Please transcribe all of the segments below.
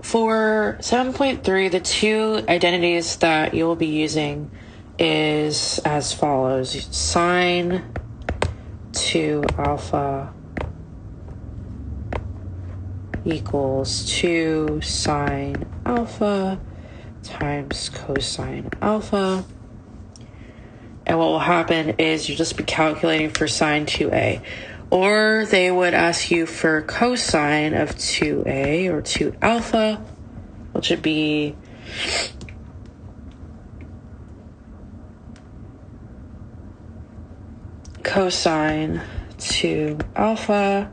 For 7.3, the two identities that you will be using is as follows. Sine 2 alpha equals 2 sine alpha times cosine alpha. And what will happen is you'll just be calculating for sine 2a. Or they would ask you for cosine of 2a or 2 alpha, which would be cosine 2 alpha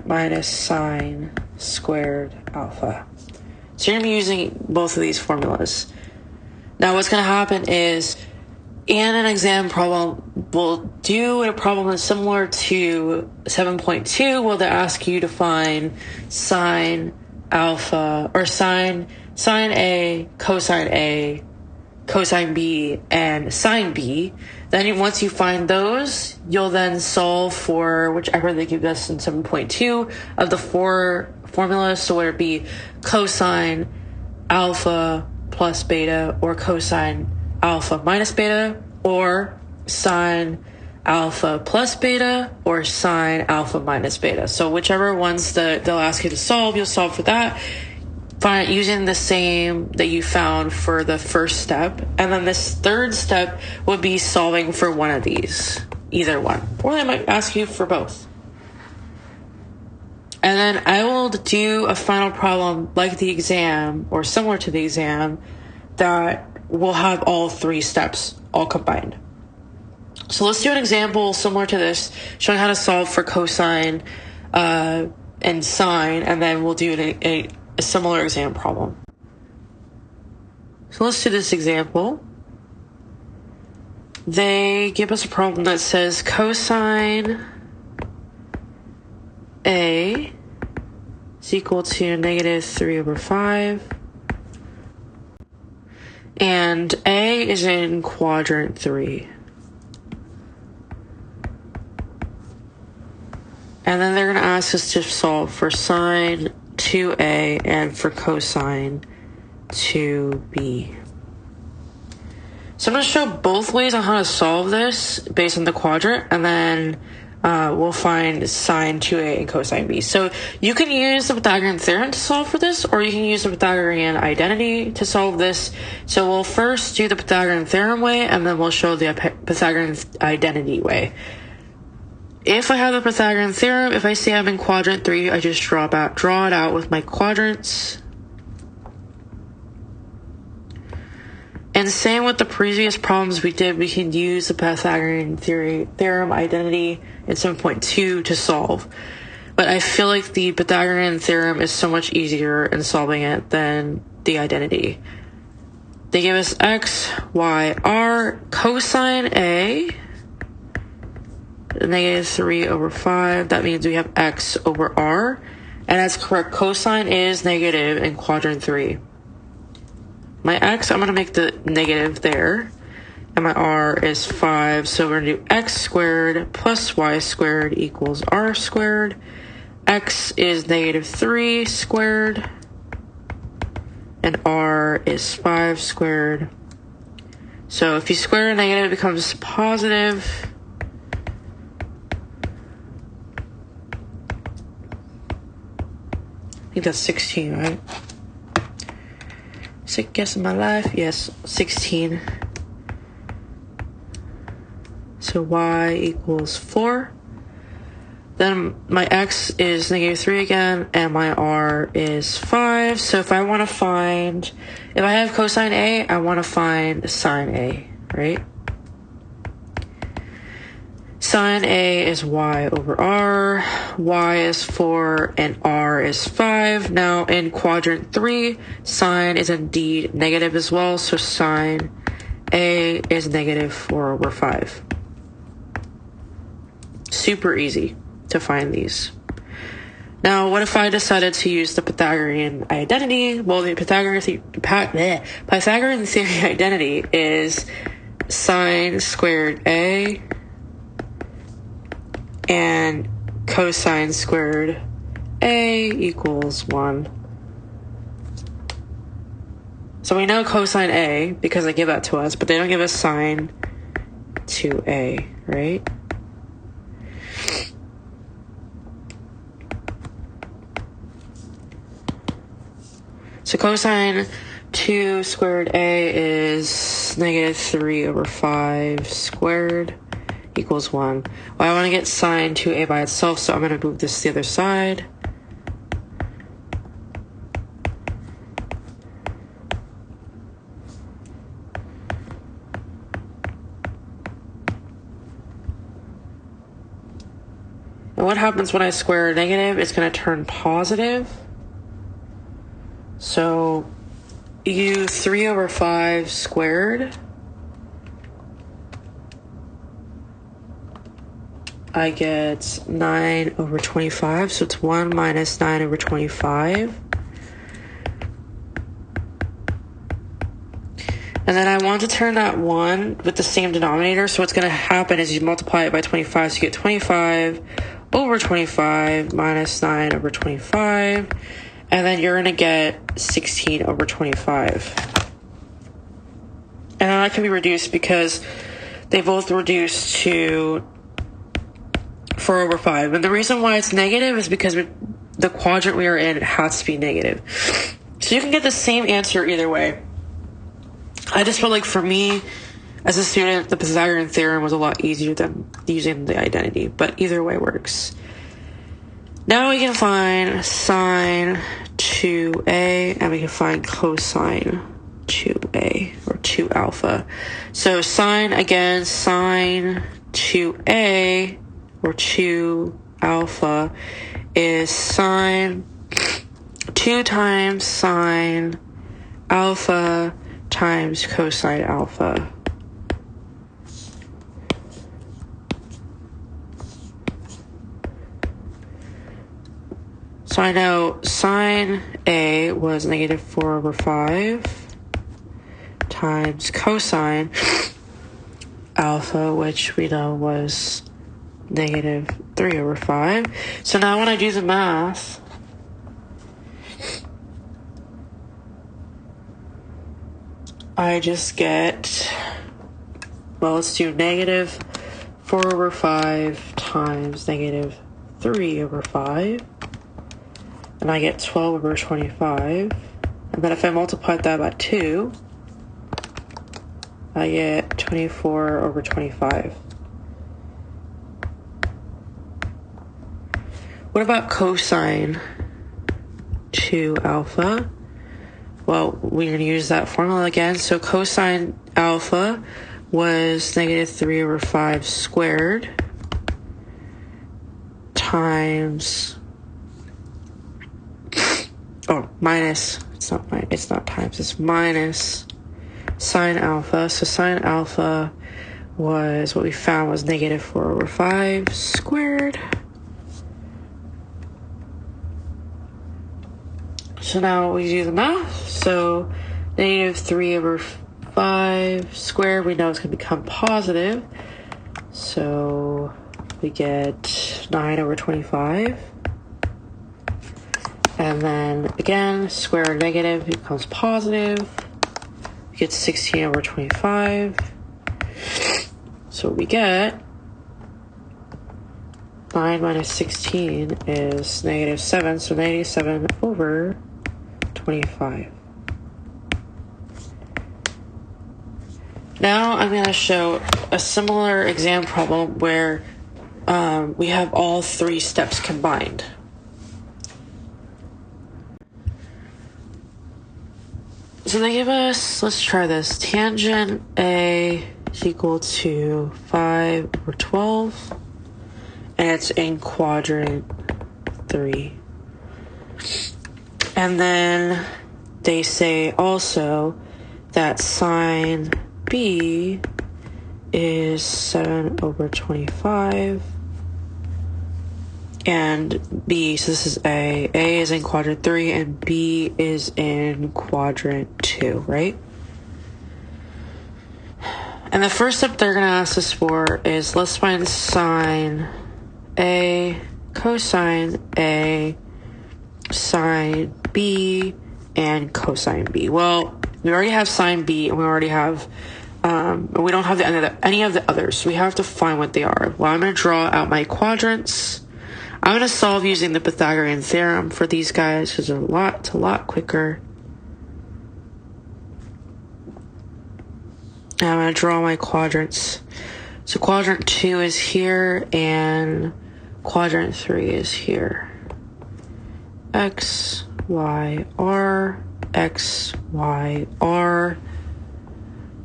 minus sine squared alpha. So you're going to be using both of these formulas. Now what's going to happen is in an exam problem, we'll do a problem that's similar to 7.2, where they ask you to find sine alpha, or sine A, cosine B, and sine B. Then once you find those, you'll then solve for whichever they give us in 7.2 of the four formulas. So whether it be cosine alpha plus beta, or cosine alpha minus beta, or sine alpha plus beta, or sine alpha minus beta. So whichever ones that they'll ask you to solve, you'll solve for that. Find using the same that you found for the first step. And then this third step would be solving for one of these, either one. Or they might ask you for both. And then I will do a final problem like the exam, or similar to the exam, that will have all three steps all combined. So let's do an example similar to this, showing how to solve for cosine and sine, and then we'll do a similar exam problem. So let's do this example. They give us a problem that says cosine A is equal to negative 3 over 5. And A is in quadrant 3. And then they're going to ask us to solve for sine 2A and for cosine 2B. So I'm going to show both ways on how to solve this based on the quadrant, and then we'll find sine 2a and cosine b. So you can use the Pythagorean theorem to solve for this, or you can use the Pythagorean identity to solve this. So we'll first do the Pythagorean theorem way, and then we'll show the Pythagorean identity way. If I have the Pythagorean theorem, if I see I'm in quadrant 3, I just draw it out with my quadrants. And same with the previous problems we did, we can use the Pythagorean theorem identity in 7.2 to solve. But I feel like the Pythagorean theorem is so much easier in solving it than the identity. They give us x, y, r, cosine A, negative 3 over 5. That means we have x over r. And that's correct. Cosine is negative in quadrant 3. My x, I'm going to make the negative there. And my r is 5. So we're going to do x squared plus y squared equals r squared. X is negative 3 squared. And r is 5 squared. So if you square a negative, it becomes positive. I think that's 16, right? Sick guess in my life. Yes, 16. So y equals 4. Then my x is negative 3 again, and my r is 5. So if I have cosine A, I want to find sine A, right? Sine A is y over r, y is 4, and r is 5. Now in quadrant 3, sine is indeed negative as well, so sine A is negative 4 over 5. Super easy to find these. Now, what if I decided to use the Pythagorean identity? Well, the Pythagorean theory identity is sine squared A and cosine squared A equals 1. So we know cosine A because they give that to us, but they don't give us sine 2A, right? So cosine 2 squared A is negative 3 over 5 squared equals 1. Well, I want to get sine 2A by itself, so I'm going to move this to the other side. And what happens when I square a negative? It's going to turn positive. So u 3 over 5 squared, I get 9 over 25, so it's 1 minus 9 over 25. And then I want to turn that 1 with the same denominator, so what's going to happen is you multiply it by 25, so you get 25 over 25 minus 9 over 25, and then you're going to get 16 over 25. And that can be reduced because they both reduce to 4 over 5. And the reason why it's negative is because the quadrant we are in has to be negative. So you can get the same answer either way. I just feel like for me, as a student, the Pythagorean theorem was a lot easier than using the identity, but either way works. Now we can find sine 2A, and we can find cosine 2A, or 2 alpha. So sine 2A, or 2 alpha, is sine 2 times sine alpha times cosine alpha. So I know sine A was negative 4 over 5 times cosine alpha, which we know was negative 3 over 5. So now when I do the math, I just get, well, let's do negative 4 over 5 times negative 3 over 5. And I get 12 over 25. And then if I multiply that by 2, I get 24 over 25. What about cosine 2 alpha? Well, we're going to use that formula again. So cosine alpha was negative 3 over 5 squared times, minus, it's not times, it's minus sine alpha. So sine alpha was, what we found was negative 4 over 5 squared. So now we do the math. So negative 3 over 5 squared, we know it's going to become positive. So we get 9 over 25. And then again, square negative becomes positive. We get 16 over 25. So we get 9 minus 16 is negative 7. So negative 7 over 25. Now I'm going to show a similar exam problem where we have all 3 steps combined. So they give us, let's try this, tangent A is equal to 5 over 12, and it's in quadrant 3. And then they say also that sine B is 7 over 25, and B, so this is A is in quadrant 3, and B is in quadrant 2, right? And the first step they're going to ask us for is, let's find sine A, cosine A, sine B, and cosine B. Well, We already have sine B, and we already have, we don't have any of the others. So we have to find what they are. Well, I'm going to draw out my quadrants. I'm going to solve using the Pythagorean theorem for these guys because it's a lot quicker. And I'm going to draw my quadrants. So quadrant 2 is here, and quadrant 3 is here. X, Y, R, X, Y, R.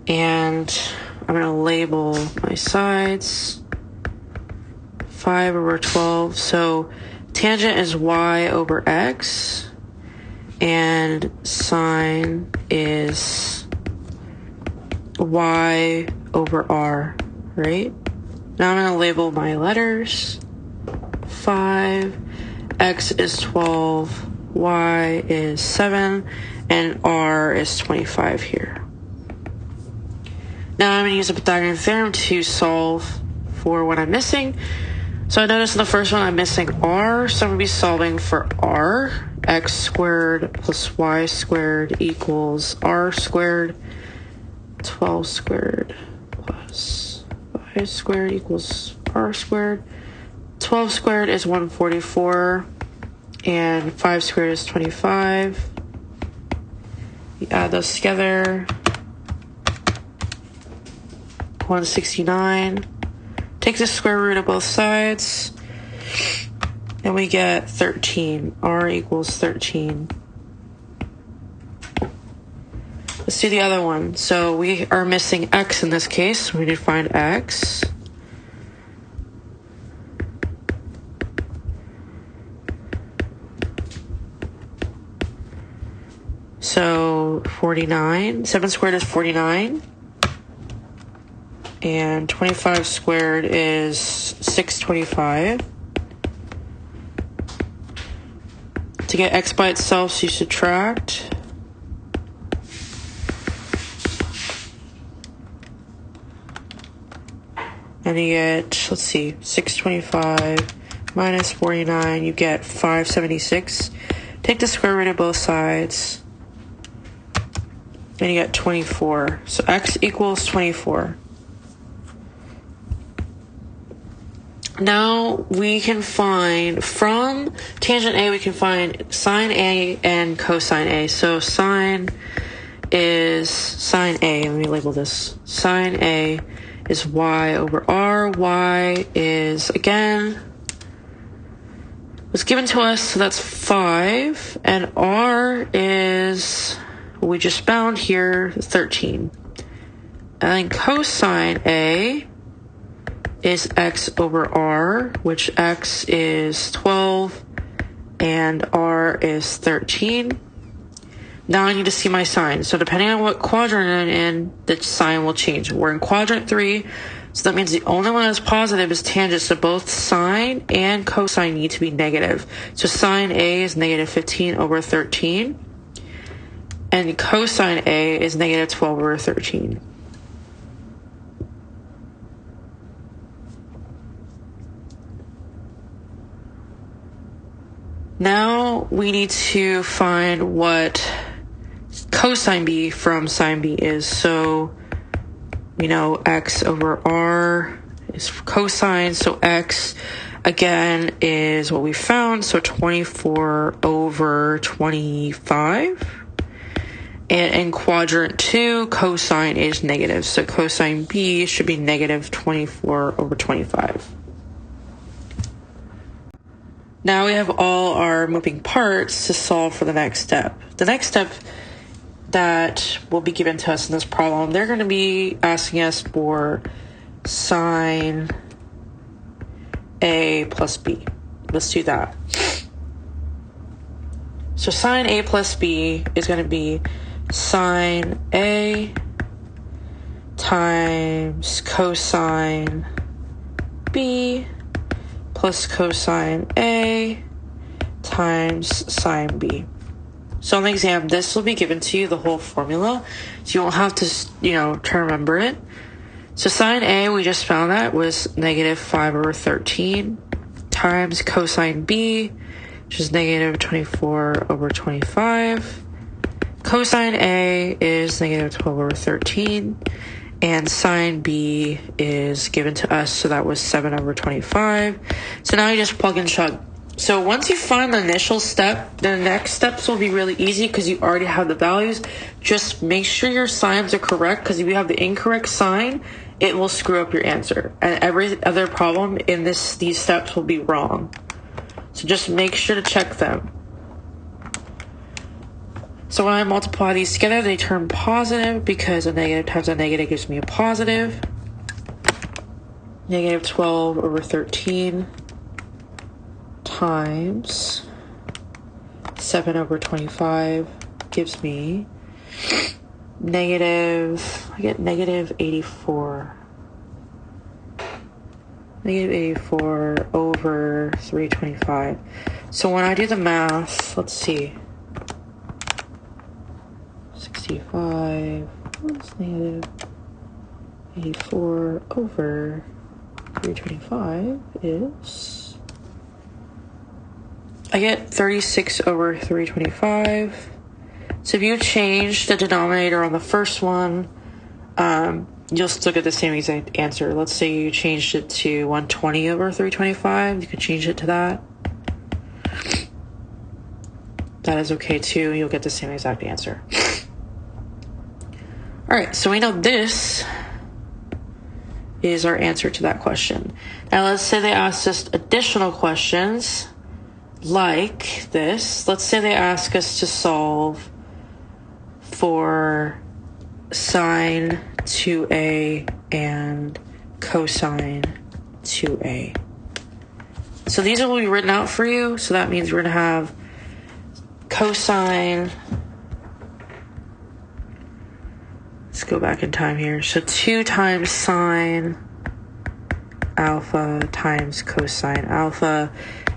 And I'm going to label my sides. 5 over 12. So tangent is Y over X. And sine is Y over R, right? Now I'm going to label my letters. 5, X is 12, Y is 7, and R is 25 here. Now I'm going to use the Pythagorean theorem to solve for what I'm missing. So I noticed in the first one I'm missing R, so I'm going to be solving for R. X squared plus Y squared equals R squared. 12 squared plus Y squared equals R squared. 12 squared is 144, and 5 squared is 25. You add those together, 169. Take the square root of both sides, and we get 13. R equals 13. Let's do the other one. So we are missing X in this case. We need to find X. So 49. 7 squared is 49. And 25 squared is 625. To get X by itself, so you subtract. And you get, let's see, 625 minus 49, you get 576. Take the square root of both sides, and you get 24. So X equals 24. Now we can find, from tangent A, we can find sine A and cosine A. So sine is sine A. Let me label this. Sine A is Y over R. Y is, again, was given to us, so that's 5. And R is, we just found here, 13. And then cosine A is X over R, which X is 12 and R is 13. Now I need to see my sign. So depending on what quadrant I'm in, the sign will change. We're in quadrant 3, so that means the only one that's positive is tangent. So both sine and cosine need to be negative. So sine A is negative 15 over 13, and cosine A is negative 12 over 13. Now we need to find what cosine B from sine B is. So, you know, X over R is cosine. So X, again, is what we found. So 24 over 25. And in quadrant 2, cosine is negative. So cosine B should be negative 24 over 25. Now we have all our moving parts to solve for the next step. The next step that will be given to us in this problem, they're going to be asking us for sine A plus B. Let's do that. So sine A plus B is going to be sine A times cosine B plus cosine A times sine B. So on the exam, this will be given to you, the whole formula, so you won't have to, try to remember it. So sine A, we just found that, was negative 5 over 13 times cosine B, which is negative 24 over 25. cosine A is negative 12 over 13, and sine B is given to us, so that was 7 over 25. So now you just plug and chug. So once you find the initial step, the next steps will be really easy because you already have the values. Just make sure your signs are correct, because if you have the incorrect sign, it will screw up your answer. And every other problem in these steps will be wrong. So just make sure to check them. So when I multiply these together, they turn positive because a negative times a negative gives me a positive. Negative 12 over 13 times 7 over 25 gives me I get negative 84. Negative 84 over 325. So when I do the math, let's see. 65 plus negative 84 over 325 is, I get 36 over 325. So if you change the denominator on the first one, you'll still get the same exact answer. Let's say you changed it to 120 over 325. You could change it to that. That is okay too. You'll get the same exact answer. All right, so we know this is our answer to that question. Now let's say they asked us additional questions like this. Let's say they ask us to solve for sine 2a and cosine 2a. So these will be written out for you. So that means we're going to have cosine. Let's go back in time here. So 2 times sine alpha times cosine alpha,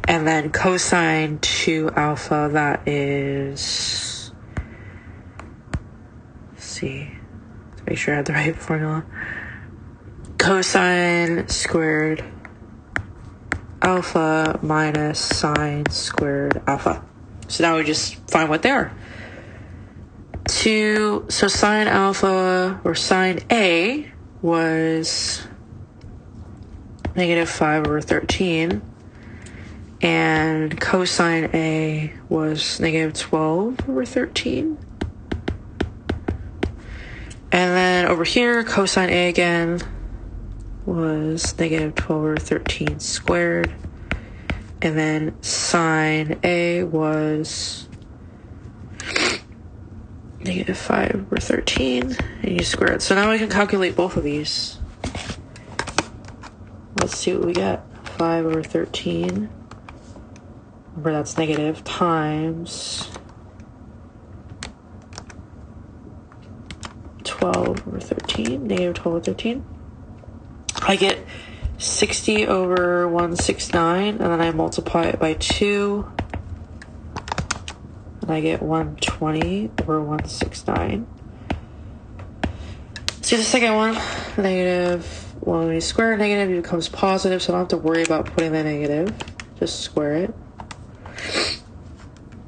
and then cosine 2 alpha, that is, let's see, let's make sure I have the right formula. Cosine squared alpha minus sine squared alpha. So now we just find what they are. So sine alpha, or sine A, was negative 5 over 13, and cosine A was negative 12 over 13. And then over here, cosine A again was negative 12 over 13 squared, and then sine A was negative 5 over 13, and you square it. So now we can calculate both of these. Let's see what we get. 5 over 13, remember that's negative, times 12 over 13, negative 12 over 13. I get 60 over 169, and then I multiply it by 2. And I get 120 over 169. See the second one, negative, well, when you square a negative, it becomes positive, so I don't have to worry about putting the negative. Just square it.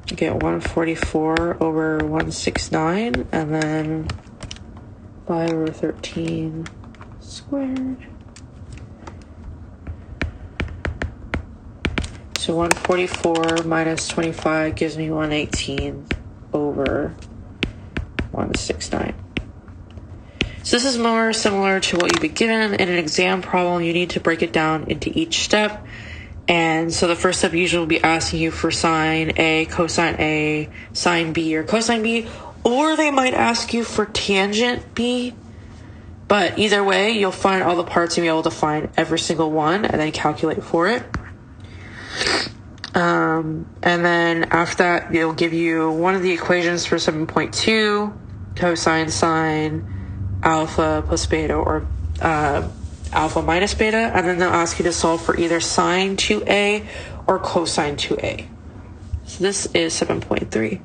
You get 144 over 169, and then 5 over 13 squared. So 144 minus 25 gives me 118 over 169. So this is more similar to what you'd be given in an exam problem. You need to break it down into each step. And so the first step usually will be asking you for sine A, sine B, or cosine B. Or they might ask you for tangent B. But either way, you'll find all the parts and be able to find every single one and then calculate for it. And then after that, it'll give you one of the equations for 7.2, cosine sine alpha plus beta, or alpha minus beta, and then they'll ask you to solve for either sine 2a or cosine 2a. So this is 7.3.